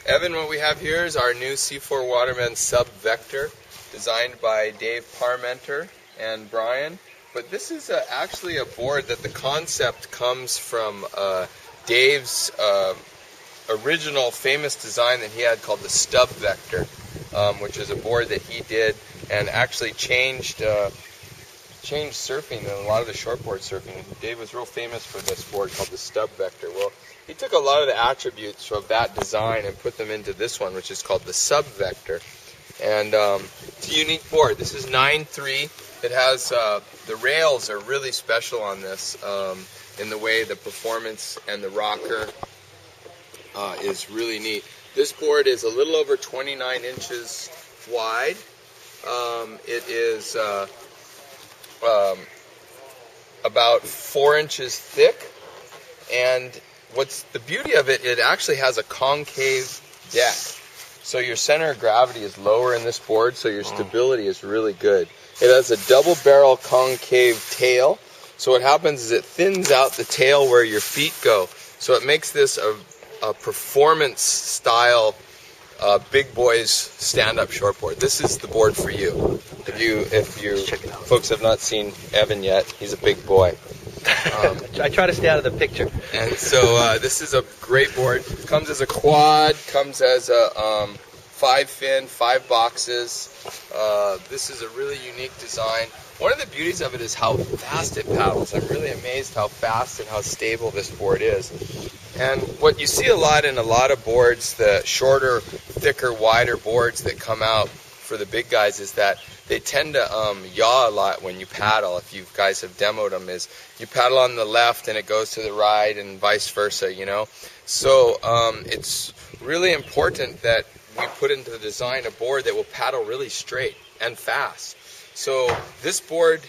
Evan, what we have here is our new C4 Waterman sub vector, designed by Dave Parmenter and Brian. But this is actually a board that the concept comes from Dave's original famous design that he had called the stub vector, which is a board that he did and actually changed surfing and a lot of the shortboard surfing. Dave was real famous for this board called the stub vector. Well, he took a lot of the attributes of that design and put them into this one, which is called the sub vector. And it's a unique board. This is 9.3. It has the rails are really special on this in the way the performance and the rocker is really neat. This board is a little over 29 inches wide. It is about 4 inches thick, and what's the beauty of it, it actually has a concave deck. So your center of gravity is lower in this board, so your stability is really good. It has a double barrel concave tail. So what happens is it thins out the tail where your feet go. So it makes this a performance style big boys stand-up shortboard. This is the board for you. If you folks have not seen Evan yet, he's a big boy. I try to stay out of the picture. And so this is a great board. Comes as a quad, comes as a 5-fin, 5 boxes. This is a really unique design. One of the beauties of it is how fast it paddles. I'm really amazed how fast and how stable this board is. And what you see a lot in a lot of boards, the shorter, thicker, wider boards that come out for the big guys, is that they tend to yaw a lot when you paddle. If you guys have demoed them, is you paddle on the left and it goes to the right and vice versa, you know. So it's really important that we put into the design a board that will paddle really straight and fast. So this board,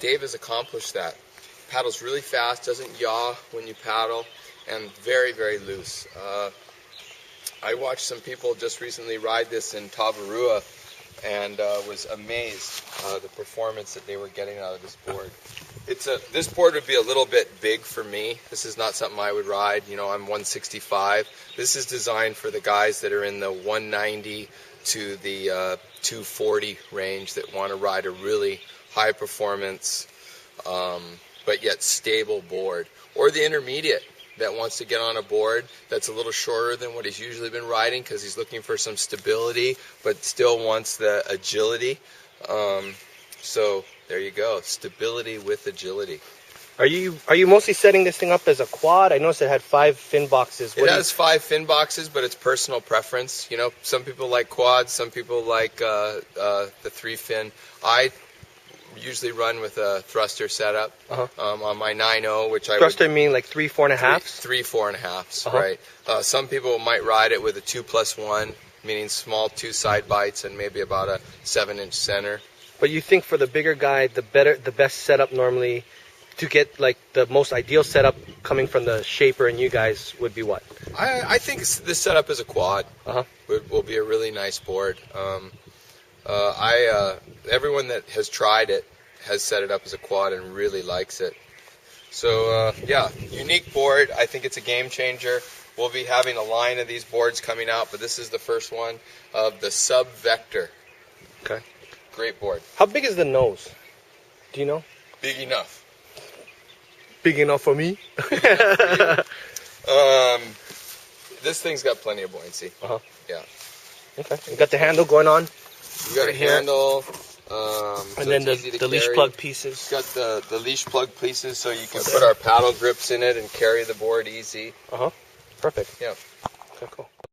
Dave has accomplished that. Paddles really fast, doesn't yaw when you paddle, and very, very loose. I watched some people just recently ride this in Tavarua and was amazed the performance that they were getting out of this board. This board would be a little bit big for me. This is not something I would ride. You know, I'm 165. This is designed for the guys that are in the 190 to the 240 range that want to ride a really high performance but yet stable board, or the intermediate that wants to get on a board that's a little shorter than what he's usually been riding because he's looking for some stability but still wants the agility. So there you go, stability with agility. Are you mostly setting this thing up as a quad? I noticed it had 5 fin boxes. It has 5 fin boxes, but it's personal preference. You know, some people like quads, some people like the 3 fin. I usually run with a thruster setup on my 9.0, which I thruster mean like 3 4.5s? 3 4.5s, right. Some people might ride it with a 2+1, meaning small 2 side bites and maybe about a 7-inch center. But you think for the bigger guy, the best setup normally to get like the most ideal setup coming from the shaper and you guys would be what? I think this setup is a quad. Will be a really nice board. Everyone that has tried it has set it up as a quad and really likes it. So yeah, unique board. I think it's a game changer. We'll be having a line of these boards coming out, but this is the first one of the sub vector. Okay. Great board. How big is the nose? Do you know? Big enough. Big enough for me? This thing's got plenty of buoyancy. Yeah. Okay. You got the handle going on? You got a handle. And then the leash plug pieces. Got the leash plug pieces so you can put our paddle grips in it and carry the board easy. Perfect. Yeah. Okay, cool.